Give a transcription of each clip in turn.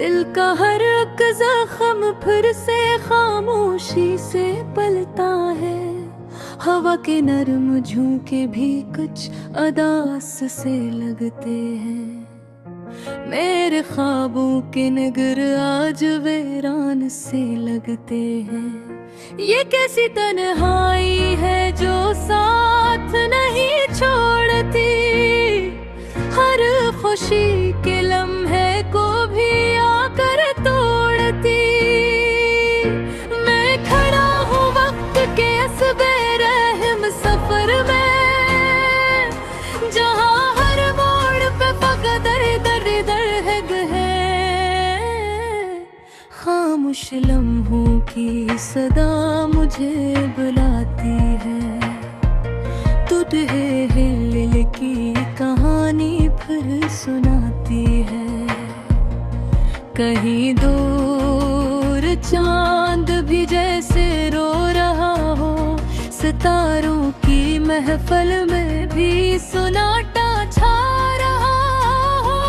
दिल का हर एक जख्म फिर से खामोशी से पलता है। हवा के नरम झोंके भी कुछ अदास से लगते हैं। मेरे ख्वाबों के नगर आज वीरान से लगते हैं। ये कैसी तन्हाई है जो साथ नहीं छोड़ती, हर खुशी के लम्हे को भी आकर तोड़ती। मैं खड़ा हूँ वक्त के इस बेरहम सफर में, जहाँ हर मोड़ पे फकत दर्द है। खामोश लम्हों की सदा मुझे बुलाती है। टूटे हिल की कहानी फिर सुनाती है। कहीं दूर चांद भी जैसे रो रहा हो, सितारों की महफिल में भी सुनाटा छा रहा हो।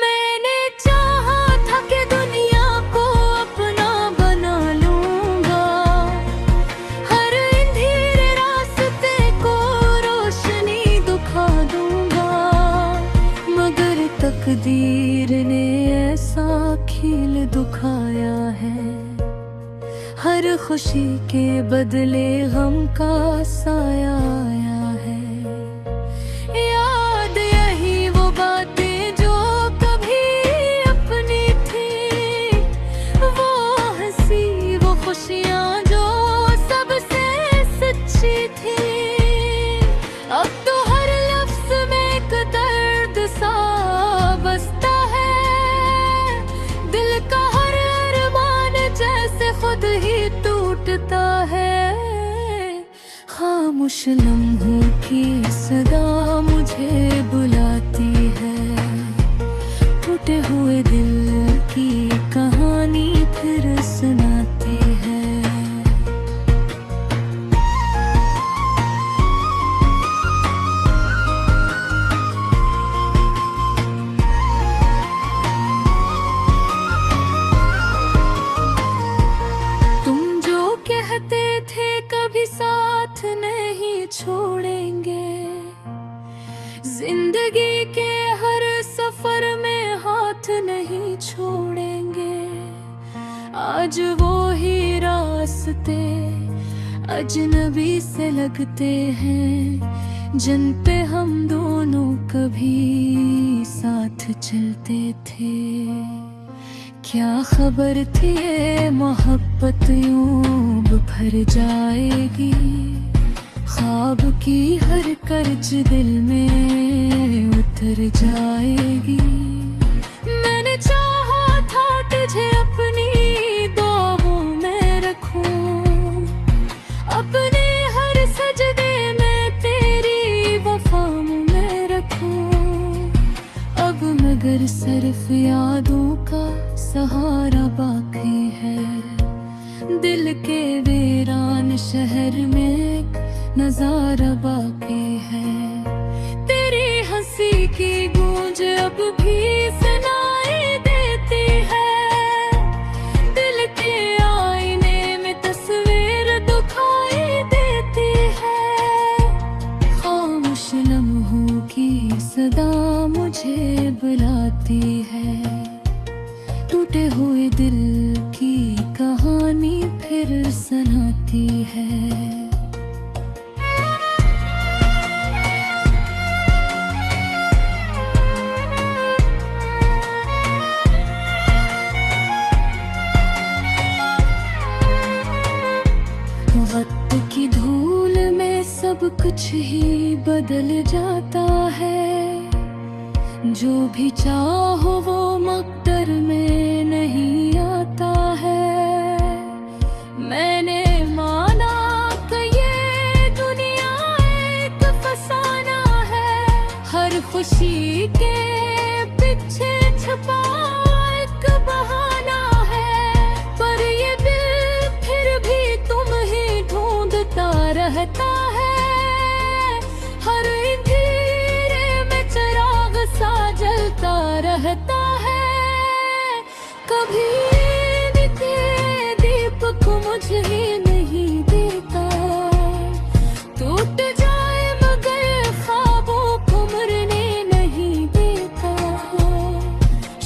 मैंने चाहा था कि दुनिया को अपना बना लूंगा, हर अंधेरे रास्ते को रोशनी दिखा दूंगा। मगर तकदीर ने ऐसा खेल दिखाया है, हर खुशी के बदले गम का साया आया है। याद यही वो बातें जो कभी अपनी थी, वो हंसी वो खुशियाँ जो सबसे सच्ची थी। अब तो हर लफ्ज में एक दर्द सा बसता है, दिल का हर अरमान जैसे खुद ही टूटता है। खामोश लम्हों की सदा मुझे बुलाती है। टूटे हुए दिल की कहानी फिर सुनाती है। कहते थे कभी साथ नहीं छोड़ेंगे, जिंदगी के हर सफर में हाथ नहीं छोड़ेंगे। आज वो ही रास्ते अजनबी से लगते हैं, जिन पे हम दोनों कभी साथ चलते थे। क्या खबर थी ये मोहब्बत यूं भर जाएगी, ख्वाब की हर कर्ज दिल में उतर जाएगी। मैंने चाहा था तुझे अपनी दुआओं में रखूं, अपने हर सजदे में तेरी वफा में रखूं। अब मगर सिर्फ यादों का सहारा बाकी है, दिल के वीरान शहर में एक नजारा बाकी है। तेरी हंसी की गूंज अब भी सुनाई देती है, दिल के आईने में तस्वीर दिखाई देती है। खामोश लम्हों की सदा मुझे बुलाती है। टूटे हुए दिल की कहानी फिर सुनाती है। वक्त की धूल में सब कुछ ही बदल जाता है, जो भी चाहो वो मकदर में नहीं आता है। मैंने माना कि ये दुनिया एक फसाना है, हर खुशी के पीछे छुपा एक बहाना है। पर ये दिल फिर भी तुम ही ढूंढता रहता है, हर अंधेरे में चिराग सा रहता है। कभी निकले दीपक मुझे ही नहीं देता, टूट जाए मगर ख्वाबों को मरने नहीं देता।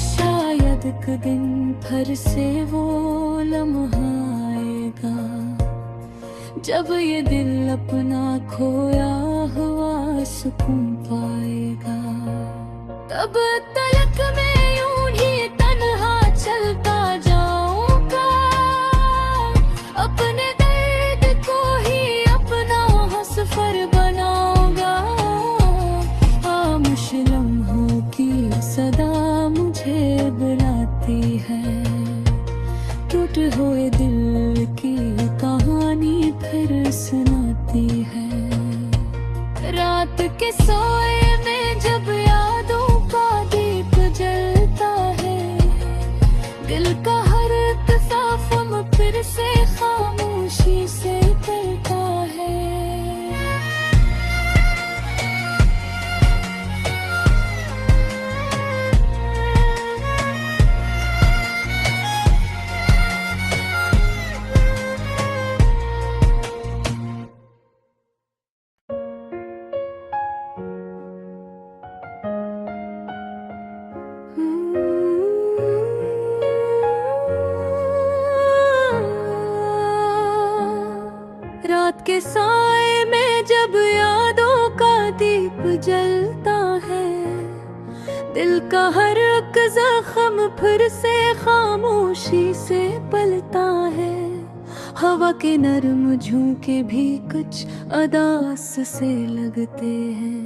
शायद एक दिन फिर से वो लम्हा आएगा, जब ये दिल अपना खोया हुआ सुकून पाएगा। तब तलक मैं यूं ही तन्हा चलता जाऊंगा, अपने दर्द को ही अपना हसफर बनाऊंगा। खामोश लम्हों की सदा मुझे बुलाती है, टूटे हुए दिल की कहानी फिर सुनाती है। रात के सोए में जब यादों का दीप जलता है, दिल का हर तसाफुम फिर से खामोशी से करता है। रात के साए में जब यादों का दीप जलता है, दिल का हर एक जख्म फिर से खामोशी से पलता है। हवा के नरम झोंके भी कुछ अदास से लगते हैं,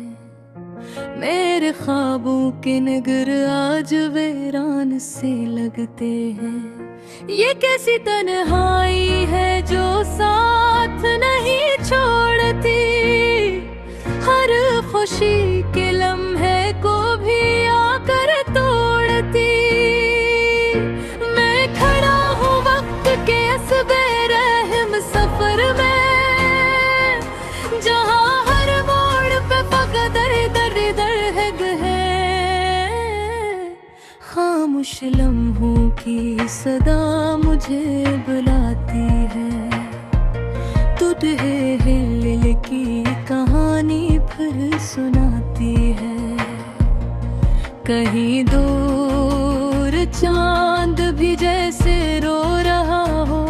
मेरे ख्वाबों के नगर आज वीरान से लगते हैं। ये कैसी तन्हाई है जो साथ नहीं छोड़ती, हर खुशी के लम्हे को भी आकर तोड़ती। मैं खड़ा हूँ वक्त के असबे रहम सफर में, जहाँ हर मोड़ पे फकत दर्द है। खामोश लम्हों की सदा मुझे बुलाती है, टूटे हिल की कहानी फिर सुनाती है। कहीं दूर चांद भी जैसे रो रहा हो,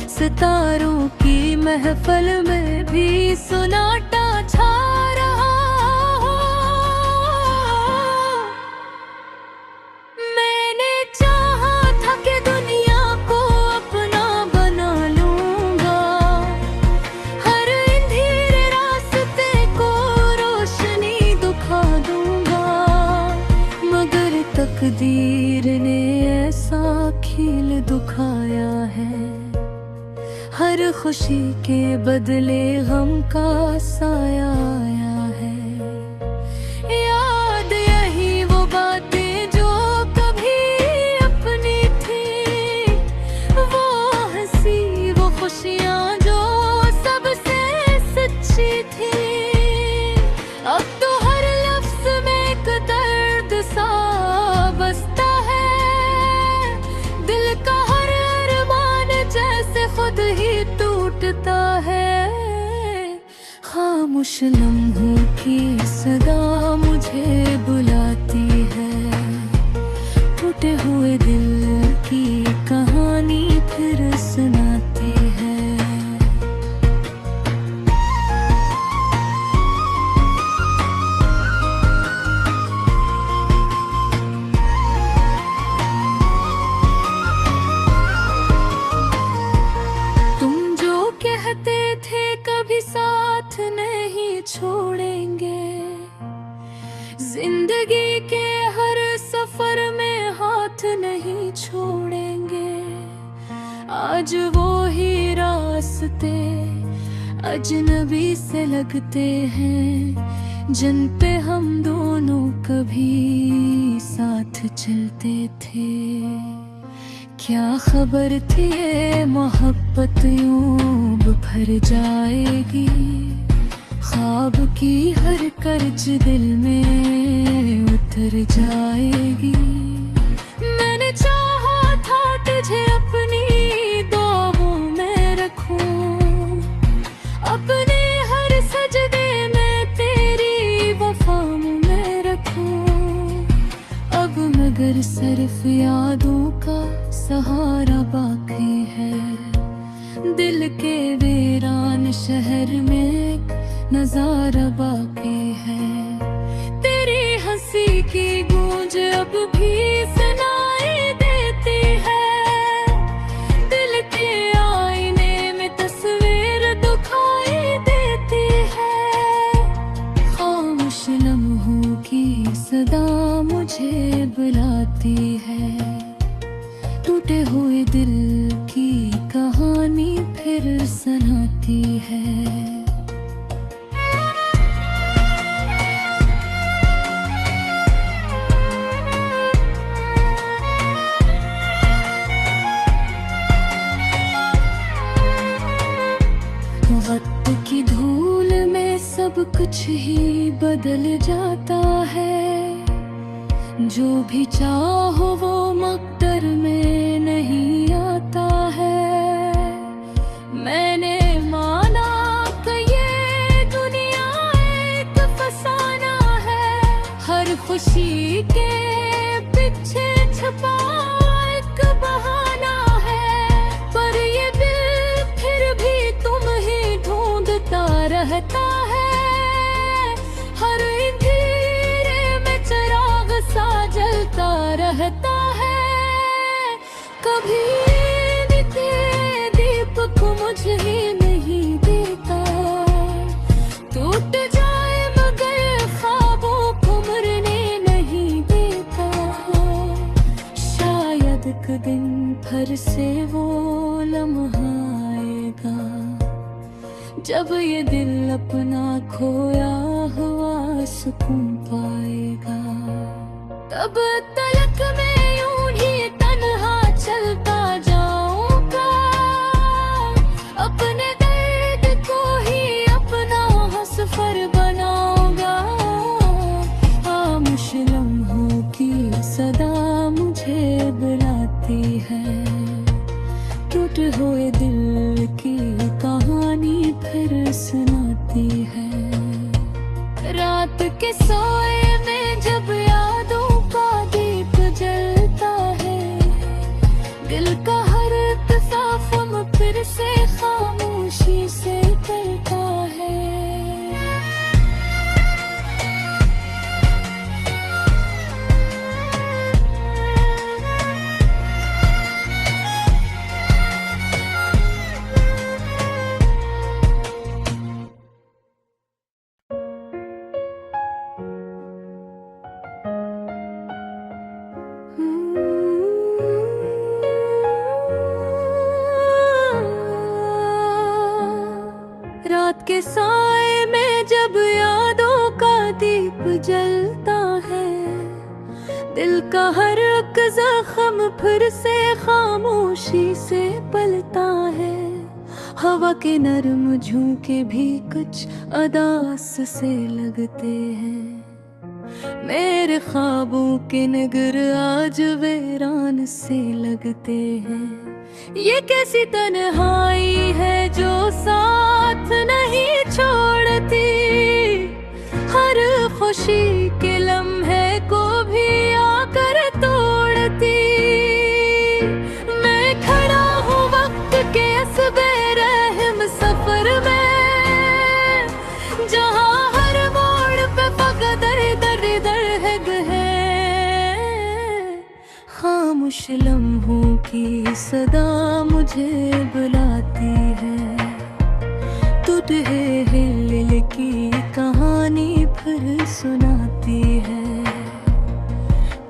सितारों की महफिल में भी सुनाटा छा रहा हो। मैंने चाहा था कि दुनिया को अपना बना लूंगा, हर अंधेरे रास्ते को रोशनी दिखा दूंगा। मगर तकदीर ने ऐसा खेल दिखाया है, हर खुशी के बदले गम का साया आया है। याद यही वो बातें जो कभी अपनी थी, वो हंसी वो खुशियाँ जो सबसे सच्ची थी। अब तो हर लफ्ज में एक दर्द सा बसता है, दिल का हर अरमान जैसे खुद ही टूटता है। खामोश लम्हों की सदा मुझे बुलाती है, टूटे हुए दिल की कहानी फिर सुनाती है। कभी साथ नहीं छोड़ेंगे, जिंदगी के हर सफर में हाथ नहीं छोड़ेंगे। आज वो ही रास्ते अजनबी से लगते हैं, जिन पे हम दोनों कभी साथ चलते थे। क्या खबर थी ये मोहब्बत यूं भर जाएगी, ख्वाब की हर कर्ज दिल में उतर उतर जाएगी। मैंने चाहा था तुझे अपनी दुआओं में रखूं, अपने हर सजदे में तेरी वफा में रखूं। अब मगर सिर्फ यादों का सहारा बाकी है, दिल के वीरान शहर में एक नजारा बाकी है। तेरी हंसी की गूंज अब भी सुनाई देती है, दिल के आईने में तस्वीर दिखाई देती है। खामोश लम्हों की सदा मुझे बुलाती है, टूटे हुए दिल की कहानी फिर सुनाती है। वक्त की धूल में सब कुछ ही बदल जाता है, जो भी चाहो वो मकदर में नहीं आता है। मैंने माना कि ये दुनिया एक फसाना है, हर खुशी के पीछे छुपा एक बहाना है। पर ये दिल फिर भी तुम ही ढूंढता रहता है, हर अंधेरे में चिराग सा जलता रहता है। कभी निते दीपक मुझे नहीं देता, टूट जाए मगर ख्वाबों को मरने नहीं देता। शायद एक दिन फिर से वो लम्हा आएगा, जब ये दिल अपना खोया हुआ सुकून पाएगा। तब तलक मैं यूं ही तन्हा चलता जाऊंगा, अपने दर्द को ही अपना हसफर बनाऊंगा। खामोश लम्हों की सदा मुझे बुलाती है, टूटे हुए दिल की कहानी फिर सुनाती है। रात के सोए में जब यादों का दीप जलता है, दिल का हर तसाफुम फिर से खामोशी से करता है। रात के साए में जब यादों का दीप जलता है, दिल का हर एक जख्म फिर से खामोशी से पलता है। हवा के नरम झोंके भी कुछ अदास से लगते हैं, मेरे ख्वाबों के नगर आज वीरान से लगते हैं। ये कैसी तन्हाई है जो साथ नहीं छोड़ती, हर खुशी के लम्हे को भी आकर तोड़ती। मैं खड़ा हूँ वक्त के असबे रहम सफर में, जहाँ हर मोड़ पे फकत दर्द है। खामोश लम्हों की सदा मुझे बुलाती है, टूटे हिल की कहानी फिर सुनाती है।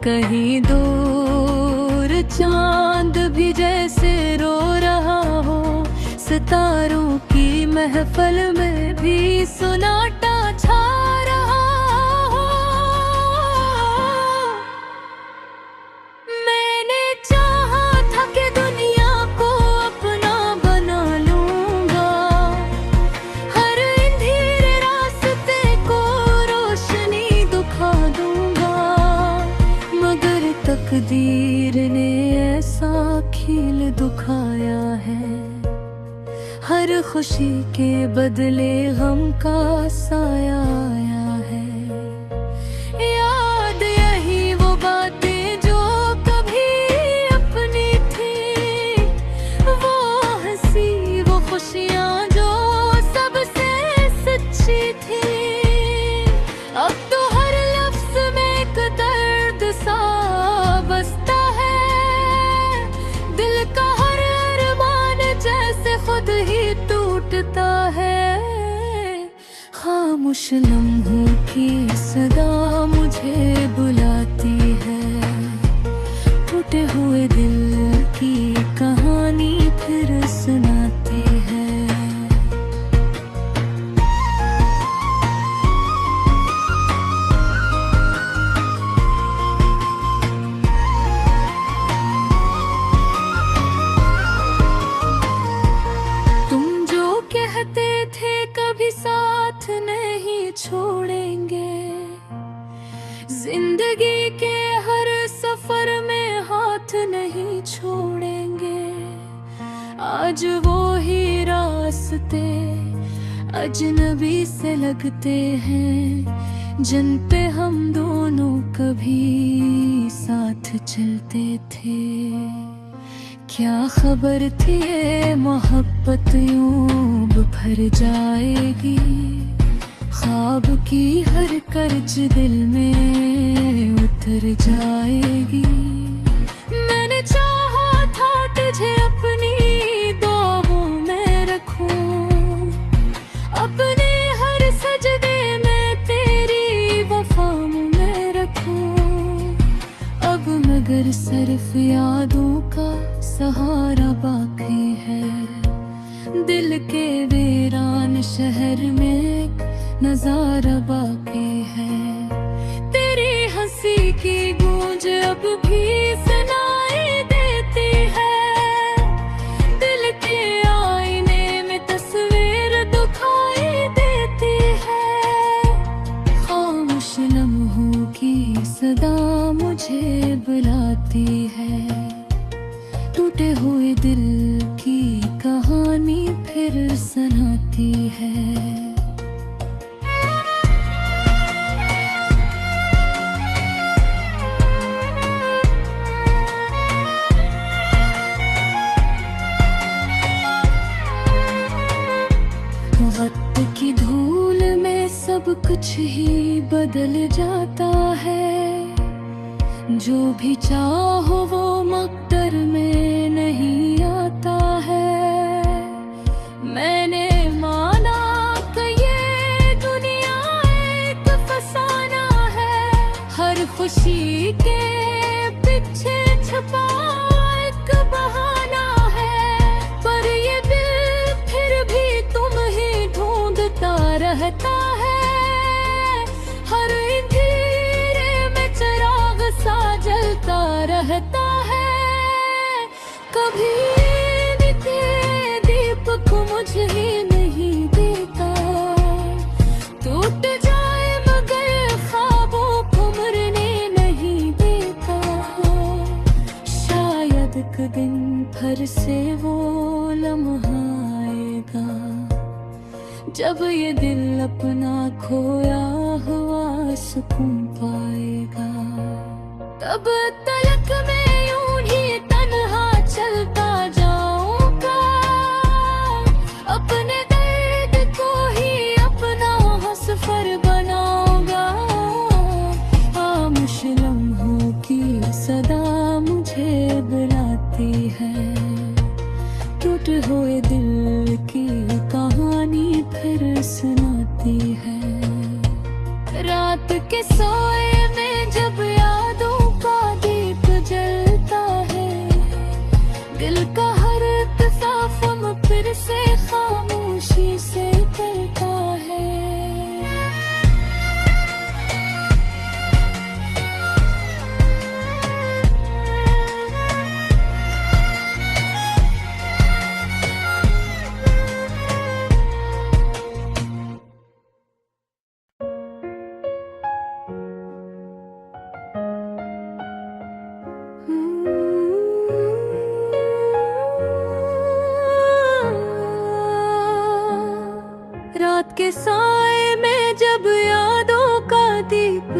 कहीं दूर चांद भी जैसे रो रहा हो, सितारों की महफल में भी सुनाटा छा रहा हो। मैंने चाहा था कि दुनिया को अपना बना लूंगा, हर अंधेरे रास्ते को रोशनी दिखा दूंगा। तकदीर ने ऐसा खील दुखाया है, हर खुशी के बदले गम का साया आया है। याद यही वो बातें जो कभी अपनी थी, वो हंसी वो खुशियाँ जो सबसे सच्ची थी। अब तो हर लफ्ज में एक दर्द सा बसता है, दिल का हर अरमान जैसे खुद ही टूटता है। खामोश लम्हों की सदा मुझे बुलाती है, टूटे हुए दिल की कहानी फिर सुनाती है। तुम जो कहते थे कभी साथ नहीं छोड़ेंगे, जिंदगी के हर सफर में हाथ नहीं छोड़ेंगे। आज वो ही रास्ते अजनबी से लगते हैं, जिन पे हम दोनों कभी साथ चलते थे। क्या खबर थी ये मोहब्बत यूं भर जाएगी, ख्वाब की हर कर्ज दिल में उतर जाएगी। मैंने चाहा था तुझे अपनी दुआओं में रखूं, अपने हर सजदे में तेरी वफा में रखूं। अब मगर सिर्फ यादों का सहारा बाकी है, दिल के वीरान शहर में एक नजारा बाकी है। तेरी हंसी की गूंज अब भी सुनाई देती है, दिल के आईने में तस्वीर दिखाई देती है। खामोश लम्हों की सदा मुझे बुलाती है, टूटे हुए दिल की कहानी फिर सुनाती है। वक्त की धूल में सब कुछ ही बदल जाता है, जो भी चाहो वो मकदर में नहीं आता है। मैंने माना कि ये दुनिया एक फसाना है, हर खुशी के पीछे छुपा एक बहाना है। पर ये दिल फिर भी तुम ही ढूंढता रहता है, हर अंधेरे में चिराग सा जलता रहता है। कभी निते दीपक मुझे ही नहीं देता, टूट जाए मगर ख्वाबों को मरने नहीं देता। शायद एक दिन फिर से वो लम्हा आएगा, जब ये दिल अपना खोया हुआ सुकून पाएगा। तब तलक मैं यूं ही तन्हा चलता जाऊंगा, अपने दर्द को ही अपना सफर बनाऊंगा। खामोश लम्हों की सदा मुझे बुलाती है, टूटे हुए दिल की कहानी फिर सुनाती है। रात के सोए में जब यादों का दीप जलता है, दिल का हर तसाफुम फिर से खामोशी से करता है।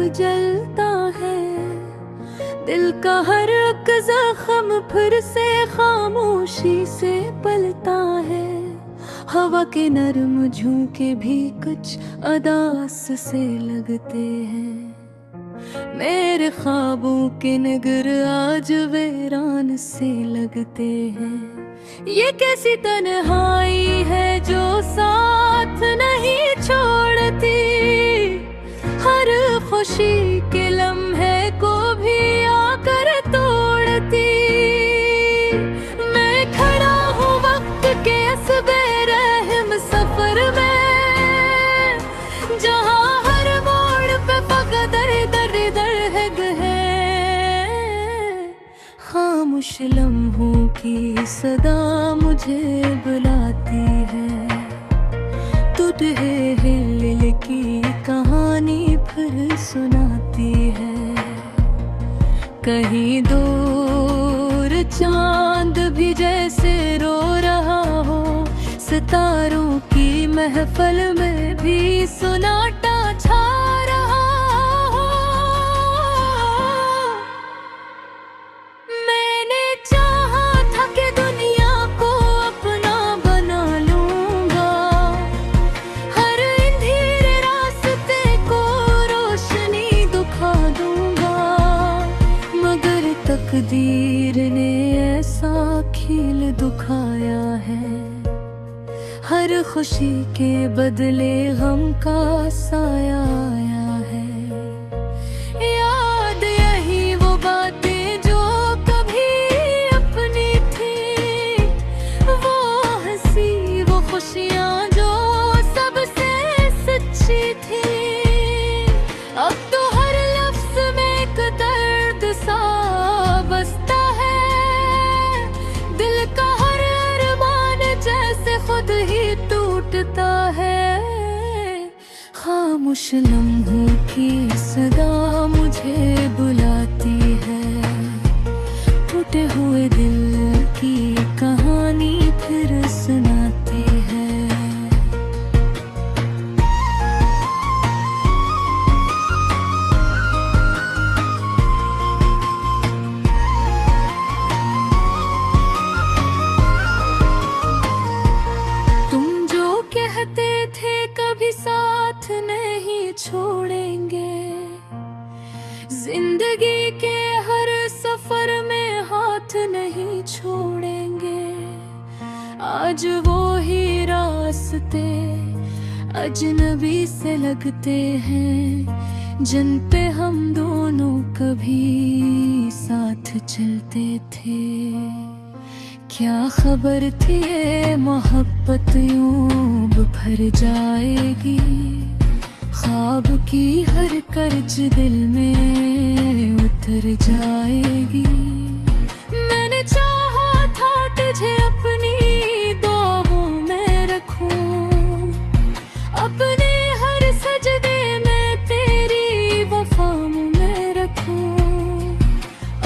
जलता है। दिल का हर एक जख्म फिर से खामोशी से पलता है। हवा के नरम झोंके भी कुछ अदास से लगते हैं। मेरे ख्वाबों के नगर आज वीरान से लगते हैं। ये कैसी तन्हाई है जो साथ नहीं छोड़ती, हर खुशी के लम्हे को भी आकर तोड़ती। मैं खड़ा हूँ वक्त के असबे रहम सफर में, जहाँ हर मोड़ पे फकत दर्द है। खामोश लम्हों की सदा मुझे बुलाती है। टूटे हिल की कहानी फिर सुनाती है। कहीं दूर चांद भी जैसे रो रहा हो, सितारों की महफिल में भी सुनाटा छा रहा हो। मैंने चाहा था कि दुनिया को अपना बना लूंगा, हर अंधेरे रास्ते को रोशनी दिखा दूंगा। मगर तकदीर ने ऐसा खेल दिखाया है, हर खुशी के बदले गम का साया आया है। याद यही वो बातें जो कभी अपनी थी, वो हंसी वो खुशियाँ जो सबसे सच्ची थी। अब तो हर लफ्ज में एक दर्द सा बसता है। दिल का हर अरमान जैसे खुद ही टूटता है। खामोश लम्हों की सदा मुझे बुलाती है। टूटे हुए दिल की कहानी फिर सुनाती है। कहते थे कभी साथ नहीं छोड़ेंगे, जिंदगी के हर सफर में हाथ नहीं छोड़ेंगे। आज वो ही रास्ते अजनबी से लगते हैं, जिन पे हम दोनों कभी साथ चलते थे। क्या खबर थी ये मोहब्बत यूं भर जाएगी, ख्वाब की हर कर्ज दिल में उतर जाएगी। मैंने चाहा था तुझे अपनी दुआओं में रखूं, अपने हर सजदे में तेरी वफा में रखूं।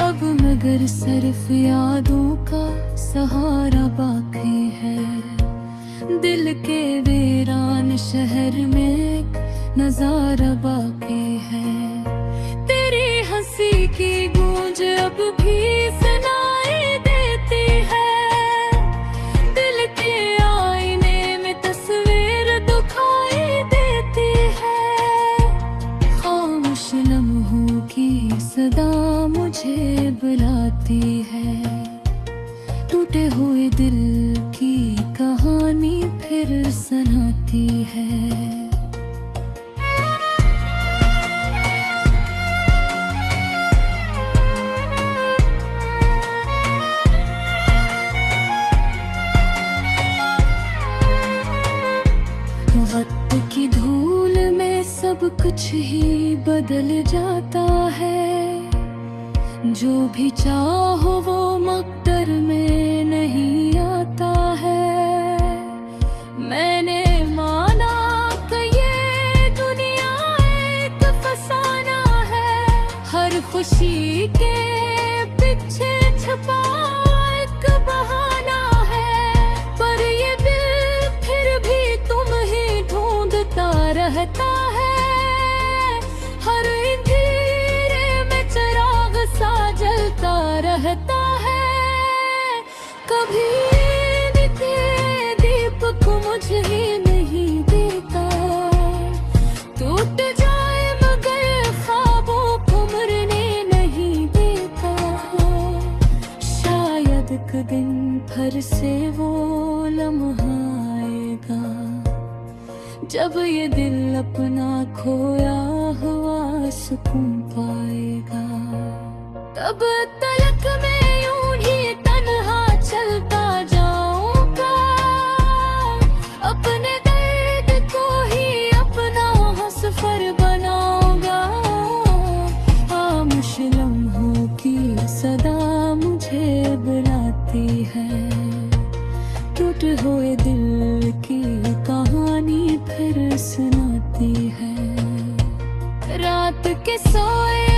अब मगर सिर्फ यादों का सहारा बाकी है। दिल के वीरान शहर में एक नजारा बाकी है। तेरी हंसी की गूंज अब भी सुनाई देती है। दिल के आईने में तस्वीर दिखाई देती है। खामोश लम्हों की सदा मुझे बुलाती है। टूटे हुए दिल की कहानी फिर सुनाती है। वक्त की धूल में सब कुछ ही बदल जाता है। जो भी चाहो वो मकदर में नहीं आता है। मैंने माना कि ये दुनिया एक फसाना है, हर खुशी के पीछे छुपा एक बहाना है। पर ये दिल फिर भी तुम ही ढूंढता रहता है। हर कभी निकले दीपक मुझे नहीं देता, टूट जाए मगर ख्वाबों को मरने नहीं देता। शायद एक दिन फिर से वो लम्हा आएगा, जब ये दिल अपना खोया हुआ सुकून पाएगा। तब तलक मैं यूं ही तन्हा चलता जाऊंगा, अपने दर्द को ही अपना सफर बनाऊंगा। खामोश लम्हों की सदा मुझे बुलाती है, टूटे हुए दिल की कहानी फिर सुनाती है। रात के सोए